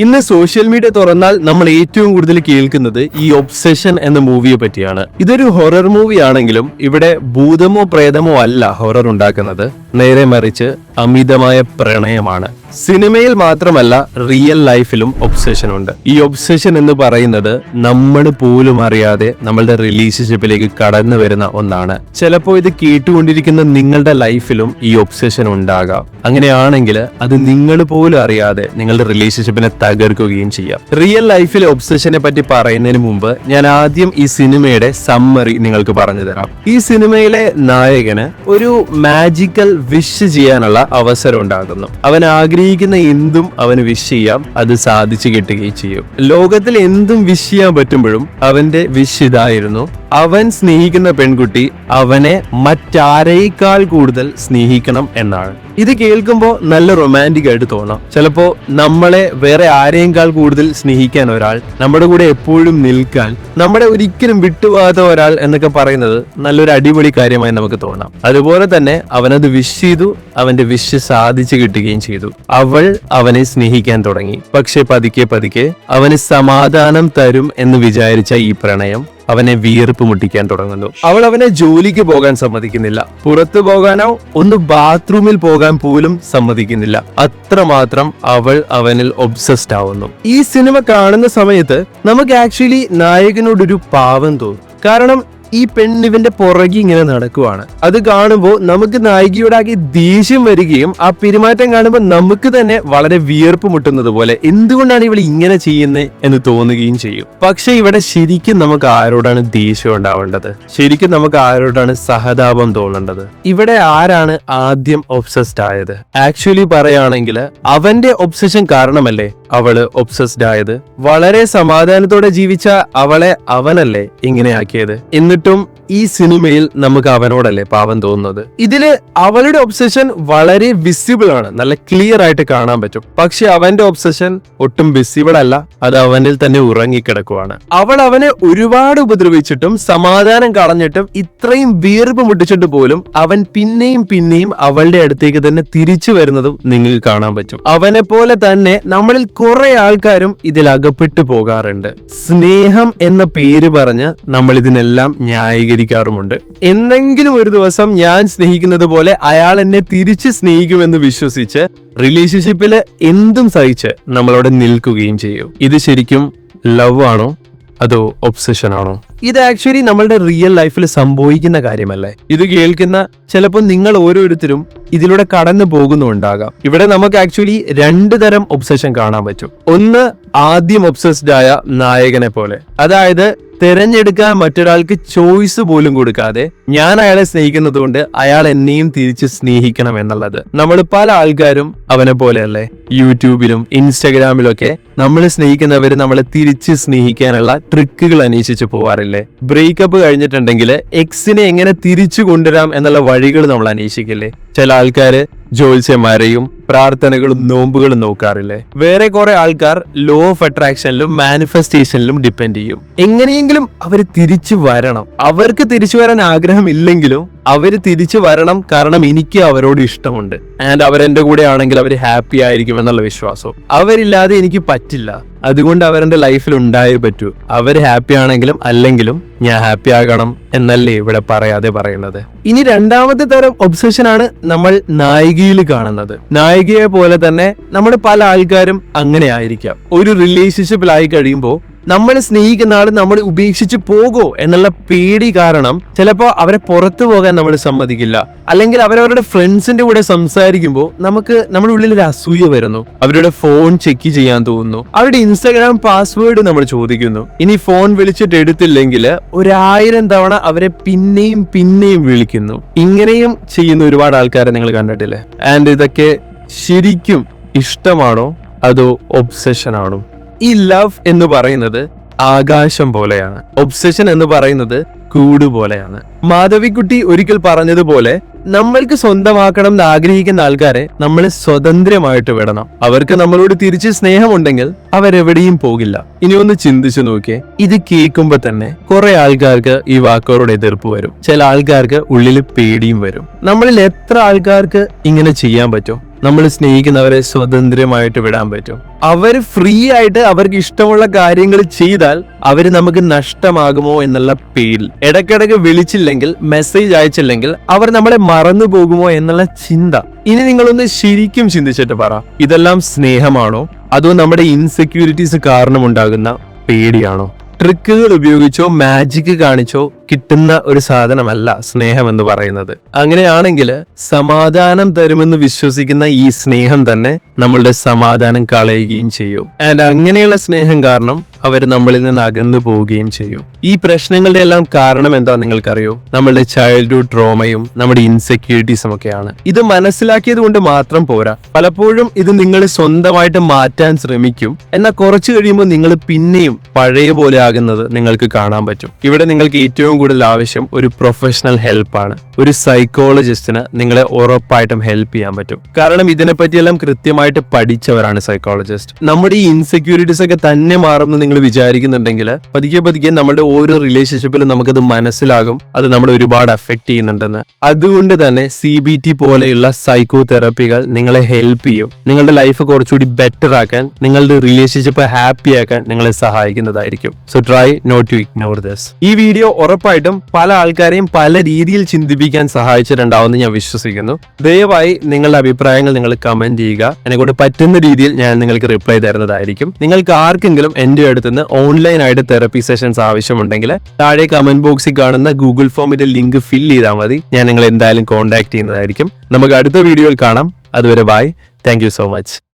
ഇന്ന് social media തുറന്നാൽ നമ്മൾ ഏറ്റവും കൂടുതൽ കേൾക്കുന്നത് ഈ ഒബ്സെഷൻ എന്ന മൂവിയെ പറ്റിയാണ്. ഇതൊരു ഹൊറർ മൂവി ആണെങ്കിലും ഇവിടെ ഭൂതമോ പ്രേതമോ അല്ല ഹൊറർ ഉണ്ടാക്കുന്നത്, നേരെ മറിച്ച് അമിതമായ പ്രണയമാണ്. സിനിമയിൽ മാത്രമല്ല റിയൽ ലൈഫിലും ഒബ്സെഷൻ ഉണ്ട്. ഈ ഒബ്സെഷൻ എന്ന് പറയുന്നത് നമ്മൾ പോലും അറിയാതെ നമ്മളുടെ റിലേഷൻഷിപ്പിലേക്ക് കടന്നു വരുന്ന ഒന്നാണ്. ചിലപ്പോൾ ഇത് കേട്ടുകൊണ്ടിരിക്കുന്ന നിങ്ങളുടെ ലൈഫിലും ഈ ഒബ്സെഷൻ ഉണ്ടാകാം. അങ്ങനെയാണെങ്കിൽ അത് നിങ്ങൾ പോലും അറിയാതെ നിങ്ങളുടെ റിലേഷൻഷിപ്പിനെ തകർക്കുകയും ചെയ്യാം. റിയൽ ലൈഫിലെ ഒബ്സെഷനെ പറ്റി പറയുന്നതിന് മുമ്പ് ഞാൻ ആദ്യം ഈ സിനിമയുടെ സമ്മറി നിങ്ങൾക്ക് പറഞ്ഞു തരാം. ഈ സിനിമയിലെ നായകന് ഒരു മാജിക്കൽ വിഷ് ചെയ്യാനുള്ള അവസരം ഉണ്ടാകുന്നു. അവൻ ആഗ്രഹിക്കുന്ന എന്തും അവന് വിഷ് ചെയ്യാം, അത് സാധിച്ചു കിട്ടുകയും ചെയ്യും. ലോകത്തിൽ എന്തും വിഷ് ചെയ്യാൻ പറ്റുമ്പോഴും അവന്റെ വിഷ് ഇതായിരുന്നു: അവൻ സ്നേഹിക്കുന്ന പെൺകുട്ടി അവനെ മറ്റാരേക്കാൾ കൂടുതൽ സ്നേഹിക്കണം എന്നാണ്. ഇത് കേൾക്കുമ്പോൾ നല്ല റൊമാൻറ്റിക് ആയിട്ട് തോന്നാം. ചിലപ്പോ നമ്മളെ വേറെ ആരെയേക്കാൾ കൂടുതൽ സ്നേഹിക്കാൻ ഒരാൾ, നമ്മുടെ കൂടെ എപ്പോഴും നിൽക്കാൻ, നമ്മുടെ ഒരിക്കലും വിട്ടുപോകാത്ത ഒരാൾ എന്നൊക്കെ പറയുന്നത് നല്ലൊരു അടിപൊളി കാര്യമായി നമുക്ക് തോന്നാം. അതുപോലെ തന്നെ അവനത് വിഷ് ചെയ്തു, അവന്റെ വിഷ് സാധിച്ചു കിട്ടുകയും ചെയ്തു. അവൾ അവനെ സ്നേഹിക്കാൻ തുടങ്ങി. പക്ഷെ പതുക്കെ പതുക്കെ അവന് സമാധാനം തരും എന്ന് വിചാരിച്ച ഈ പ്രണയം അവനെ വിയർപ്പ് മുട്ടിക്കാൻ തുടങ്ങുന്നു. അവൾ അവനെ ജോലിക്ക് പോകാൻ സമ്മതിക്കുന്നില്ല, പുറത്തു പോകാനോ ഒന്ന് ബാത്റൂമിൽ പോകാൻ പോലും സമ്മതിക്കുന്നില്ല. അത്രമാത്രം അവൾ അവനിൽ ഒബ്സസ്ഡ് ആവുന്നു. ഈ സിനിമ കാണുന്ന സമയത്ത് നമുക്ക് ആക്ച്വലി നായകനോടൊരു പാവം തോന്നും. കാരണം ഈ പെണ്ണിവന്റെ പുറകെ ഇങ്ങനെ നടക്കുവാണ്. അത് കാണുമ്പോൾ നമുക്ക് നായികയോടാകെ ദേഷ്യം വരികയും ആ പെരുമാറ്റം കാണുമ്പോൾ നമുക്ക് തന്നെ വളരെ വിയർപ്പ് മുട്ടുന്നത് പോലെ എന്തുകൊണ്ടാണ് ഇവൾ ഇങ്ങനെ ചെയ്യുന്നത് എന്ന് തോന്നുകയും ചെയ്യും. പക്ഷെ ഇവിടെ ശരിക്കും നമുക്ക് ആരോടാണ് ദേഷ്യം ഉണ്ടാവേണ്ടത്? ശരിക്കും നമുക്ക് ആരോടാണ് സഹതാപം തോന്നേണ്ടത്? ഇവിടെ ആരാണ് ആദ്യം ഒബ്സസ്ഡ് ആയത്? ആക്ച്വലി പറയുകയാണെങ്കിൽ അവന്റെ ഒബ്സഷൻ കാരണമല്ലേ അവള് ഒബ്സസ്ഡ് ആയത്. വളരെ സമാധാനത്തോടെ ജീവിച്ച അവളെ അവനല്ലേ ഇങ്ങനെയാക്കിയത്. എന്നിട്ടും ഈ സിനിമയിൽ നമുക്ക് അവനോടല്ലേ പാവം തോന്നുന്നത്. ഇതില് അവളുടെ ഒബ്സഷൻ വളരെ വിസിബിൾ ആണ്, നല്ല ക്ലിയർ ആയിട്ട് കാണാൻ പറ്റും. പക്ഷെ അവന്റെ ഒബ്സഷൻ ഒട്ടും വിസിബിൾ അല്ല, അത് അവനിൽ തന്നെ ഉറങ്ങിക്കിടക്കുവാണ്. അവൾ അവനെ ഒരുപാട് ഉപദ്രവിച്ചിട്ടും സമാധാനം കളഞ്ഞിട്ടും ഇത്രയും വീർപ്പ് മുട്ടിച്ചിട്ട് പോലും അവൻ പിന്നെയും പിന്നെയും അവളുടെ അടുത്തേക്ക് തന്നെ തിരിച്ചു വരുന്നതും നിങ്ങൾക്ക് കാണാൻ പറ്റും. അവനെ പോലെ തന്നെ നമ്മളിൽ കുറെ ആൾക്കാരും ഇതിൽ അകപ്പെട്ടു പോകാറുണ്ട്. സ്നേഹം എന്ന പേര് പറഞ്ഞ് നമ്മൾ ഇതിനെല്ലാം ന്യായീകരിക്കാറുമുണ്ട്. എന്തെങ്കിലും ഒരു ദിവസം ഞാൻ സ്നേഹിക്കുന്നത് പോലെ അയാൾ എന്നെ തിരിച്ച് സ്നേഹിക്കുമെന്ന് വിശ്വസിച്ച് റിലേഷൻഷിപ്പില് എന്തും സഹിച്ച് നമ്മളവിടെ നിൽക്കുകയും ചെയ്യും. ഇത് ശരിക്കും ലവ് ആണോ അതോ ഒബ്സഷൻ ആണോ? ഇത് ആക്ച്വലി നമ്മളുടെ റിയൽ ലൈഫിൽ സംഭവിക്കുന്ന കാര്യമല്ലേ? ഇത് കേൾക്കുന്ന ചിലപ്പോൾ നിങ്ങൾ ഓരോരുത്തരും ഇതിലൂടെ കടന്നു പോകുന്നുണ്ടാകാം. ഇവിടെ നമുക്ക് ആക്ച്വലി രണ്ടു തരം ഒബ്സഷൻ കാണാൻ പറ്റും. ഒന്ന്, ആദ്യം ഒബ്സസ്ഡ് ആയ നായകനെ പോലെ, അതായത് തെരഞ്ഞെടുക്കാൻ മറ്റൊരാൾക്ക് ചോയ്സ് പോലും കൊടുക്കാതെ ഞാൻ അയാളെ സ്നേഹിക്കുന്നത് കൊണ്ട് അയാൾ എന്നെയും തിരിച്ച് സ്നേഹിക്കണം എന്നുള്ളത്. നമ്മൾ പല ആൾക്കാരും അവനെ പോലെയല്ലേ യൂട്യൂബിലും ഇൻസ്റ്റഗ്രാമിലും ഒക്കെ നമ്മൾ സ്നേഹിക്കുന്നവര് നമ്മളെ തിരിച്ച് സ്നേഹിക്കാനുള്ള ട്രിക്കുകൾ അന്വേഷിച്ച് പോവാറില്ലേ? ബ്രേക്കപ്പ് കഴിഞ്ഞിട്ടുണ്ടെങ്കിൽ എക്സിനെ എങ്ങനെ തിരിച്ചു കൊണ്ടുവരാം എന്നുള്ള വഴികൾ നമ്മൾ അന്വേഷിക്കില്ലേ? ചില ആൾക്കാര് ജ്യോത്സ്യന്മാരെയും പ്രാർത്ഥനകളും നോമ്പുകളും നോക്കാറില്ലേ? വേറെ കുറെ ആൾക്കാർ ലോ ഓഫ് അട്രാക്ഷനിലും മാനിഫെസ്റ്റേഷനിലും ഡിപ്പെൻഡ് ചെയ്യും. എങ്ങനെയെങ്കിലും അവര് തിരിച്ചു വരണം. അവർക്ക് തിരിച്ചു വരാൻ ആഗ്രഹം ഇല്ലെങ്കിലും അവര് തിരിച്ചു വരണം, കാരണം എനിക്ക് അവരോട് ഇഷ്ടമുണ്ട് ആൻഡ് അവരെന്റെ കൂടെ ആണെങ്കിൽ അവർ ഹാപ്പി ആയിരിക്കും എന്നുള്ള വിശ്വാസം. അവരില്ലാതെ എനിക്ക് പറ്റില്ല, അതുകൊണ്ട് അവരെന്റെ ലൈഫിൽ ഉണ്ടായേ പറ്റൂ. അവര് ഹാപ്പി ആണെങ്കിലും അല്ലെങ്കിലും ഞാൻ ഹാപ്പി ആകണം എന്നല്ലേ ഇവിടെ പറയാതെ പറയുന്നത്. ഇനി രണ്ടാമത്തെ തരം ഒബ്സഷൻ ആണ് നമ്മൾ നായികയിൽ കാണുന്നത്. നായികയെ പോലെ തന്നെ നമ്മുടെ പല ആൾക്കാരും അങ്ങനെ ആയിരിക്കാം. ഒരു റിലേഷൻഷിപ്പിലായി കഴിയുമ്പോൾ നമ്മൾ സ്നേഹിക്കുന്ന ആൾ നമ്മൾ ഉപേക്ഷിച്ച് പോകോ എന്നുള്ള പേടി കാരണം ചിലപ്പോ അവരെ പുറത്തു പോകാൻ നമ്മൾ സമ്മതിക്കില്ല. അല്ലെങ്കിൽ അവരവരുടെ ഫ്രണ്ട്സിന്റെ കൂടെ സംസാരിക്കുമ്പോൾ നമുക്ക് നമ്മുടെ ഉള്ളിൽ ഒരു അസൂയ വരുന്നു. അവരുടെ ഫോൺ ചെക്ക് ചെയ്യാൻ തോന്നുന്നു. അവരുടെ ഇൻസ്റ്റാഗ്രാം പാസ്വേഡ് നമ്മൾ ചോദിക്കുന്നു. ഇനി ഫോൺ വിളിച്ചിട്ട് എടുത്തില്ലെങ്കിൽ 1000 തവണ അവരെ പിന്നെയും പിന്നെയും വിളിക്കുന്നു. ഇങ്ങനെയും ചെയ്യുന്ന ഒരുപാട് ആൾക്കാരെ നിങ്ങൾ കണ്ടിട്ടില്ലേ? ആൻഡ് ഇതൊക്കെ ശരിക്കും ഇഷ്ടമാണോ അതോ ഒബ്സഷൻ ആണോ? ഈ ലവ് എന്ന് പറയുന്നത് ആകാശം പോലെയാണ്, ഒബ്സഷൻ എന്ന് പറയുന്നത് കൂട് പോലെയാണ്. മാധവിക്കുട്ടി ഒരിക്കൽ പറഞ്ഞതുപോലെ നമ്മൾക്ക് സ്വന്തമാക്കണം എന്ന് ആഗ്രഹിക്കുന്ന ആൾക്കാരെ നമ്മൾ സ്വതന്ത്രമായിട്ട് വിടണം. അവർക്ക് നമ്മളോട് തിരിച്ച് സ്നേഹമുണ്ടെങ്കിൽ അവരെവിടെയും പോകില്ല. ഇനി ഒന്ന് ചിന്തിച്ചു നോക്കിയേ. ഇത് കേൾക്കുമ്പോ തന്നെ കുറെ ആൾക്കാർക്ക് ഈ വാക്കുകളോട് എതിർപ്പ് വരും. ചില ആൾക്കാർക്ക് ഉള്ളിൽ പേടിയും വരും. നമ്മളിൽ എത്ര ആൾക്കാർക്ക് ഇങ്ങനെ ചെയ്യാൻ പറ്റും? നമ്മൾ സ്നേഹിക്കുന്നവരെ സ്വതന്ത്രമായിട്ട് വിടാൻ പറ്റും. അവർ ഫ്രീ ആയിട്ട് അവർക്ക് ഇഷ്ടമുള്ള കാര്യങ്ങൾ ചെയ്താൽ അവര് നമുക്ക് നഷ്ടമാകുമോ എന്നുള്ള പേരിൽ ഇടയ്ക്കിടയ്ക്ക് വിളിച്ചില്ലെങ്കിൽ മെസ്സേജ് അയച്ചില്ലെങ്കിൽ അവർ നമ്മളെ മറന്നു പോകുമോ എന്നുള്ള ചിന്ത. ഇനി നിങ്ങളൊന്ന് ശരിക്കും ചിന്തിച്ചിട്ട് പറ, ഇതെല്ലാം സ്നേഹമാണോ അതോ നമ്മുടെ ഇൻസെക്യൂരിറ്റീസ് കാരണം ഉണ്ടാകുന്ന പേടിയാണോ? ട്രിക്കുകൾ ഉപയോഗിച്ചോ മാജിക് കാണിച്ചോ കിട്ടുന്ന ഒരു സാധനമല്ല സ്നേഹം എന്ന് പറയുന്നത്. അങ്ങനെയാണെങ്കിൽ സമാധാനം തരുമെന്ന് വിശ്വസിക്കുന്ന ഈ സ്നേഹം തന്നെ നമ്മളുടെ സമാധാനം കളയുകയും ചെയ്യും. ആൻഡ് അങ്ങനെയുള്ള സ്നേഹം കാരണം അവർ നമ്മളിൽ നിന്ന് അകന്നു പോവുകയും ചെയ്യും. ഈ പ്രശ്നങ്ങളുടെ എല്ലാം കാരണം എന്താ നിങ്ങൾക്കറിയോ? നമ്മളുടെ ചൈൽഡ്ഹുഡ് ട്രോമയും നമ്മുടെ ഇൻസെക്യൂരിറ്റീസും ഒക്കെയാണ്. ഇത് മനസ്സിലാക്കിയത് കൊണ്ട് മാത്രം പോരാ, പലപ്പോഴും ഇത് നിങ്ങൾ സ്വന്തമായിട്ട് മാറ്റാൻ ശ്രമിക്കും. എന്നാൽ കുറച്ചു കഴിയുമ്പോൾ നിങ്ങൾ പിന്നെയും പഴയ പോലെ ആകുന്നത് നിങ്ങൾക്ക് കാണാൻ പറ്റും. ഇവിടെ നിങ്ങൾക്ക് ഏറ്റവും കൂടുതൽ ആവശ്യം ഒരു പ്രൊഫഷണൽ ഹെൽപ്പാണ്. ഒരു സൈക്കോളജിസ്റ്റിന് നിങ്ങളെ ഉറപ്പായിട്ടും ഹെൽപ്പ് ചെയ്യാൻ പറ്റും. കാരണം ഇതിനെപ്പറ്റിയെല്ലാം കൃത്യമായിട്ട് പഠിച്ചവരാണ് സൈക്കോളജിസ്റ്റ്. നമ്മുടെ ഈ ഇൻസെക്യൂരിറ്റീസ് ഒക്കെ തന്നെ മാറുമെന്ന് നിങ്ങൾ വിചാരിക്കുന്നുണ്ടെങ്കിൽ പതുക്കെ പതുക്കെ നമ്മുടെ ഓരോ റിലേഷൻഷിപ്പിലും നമുക്കത് മനസ്സിലാകും, അത് നമ്മളെ ഒരുപാട് അഫക്ട് ചെയ്യുന്നുണ്ടെന്ന്. അതുകൊണ്ട് തന്നെ CBT പോലെയുള്ള സൈക്കോ തെറാപ്പികൾ നിങ്ങളെ ഹെൽപ്പ് ചെയ്യും. നിങ്ങളുടെ ലൈഫ് കുറച്ചുകൂടി ബെറ്റർ ആക്കാൻ, നിങ്ങളുടെ റിലേഷൻഷിപ്പ് ഹാപ്പി ആക്കാൻ നിങ്ങളെ സഹായിക്കുന്നതായിരിക്കും. So try not to ignore this. ഈ വീഡിയോ ഉറപ്പായിട്ടും പല ആൾക്കാരെയും പല രീതിയിൽ ചിന്തിപ്പിക്കാൻ സഹായിച്ചിട്ടുണ്ടാവുമെന്ന് ഞാൻ വിശ്വസിക്കുന്നു. ദയവായി നിങ്ങളുടെ അഭിപ്രായങ്ങൾ നിങ്ങൾ കമന്റ് ചെയ്യുക. എന്നെക്കൊണ്ട് പറ്റുന്ന രീതിയിൽ ഞാൻ നിങ്ങൾക്ക് റിപ്ലൈ തരുന്നതായിരിക്കും. നിങ്ങൾക്ക് ആർക്കെങ്കിലും എന്റെ അടുത്തുനിന്ന് ഓൺലൈൻ ആയിട്ട് തെറപ്പി സെഷൻസ് ആവശ്യമുണ്ടെങ്കിൽ താഴെ കമന്റ് ബോക്സിൽ കാണുന്ന ഗൂഗിൾ ഫോമിന്റെ ലിങ്ക് ഫിൽ ചെയ്താൽ മതി. ഞാൻ നിങ്ങൾ എന്തായാലും കോൺടാക്ട് ചെയ്യുന്നതായിരിക്കും. നമുക്ക് അടുത്ത വീഡിയോയിൽ കാണാം. അതുവരെ bye. Thank you so much.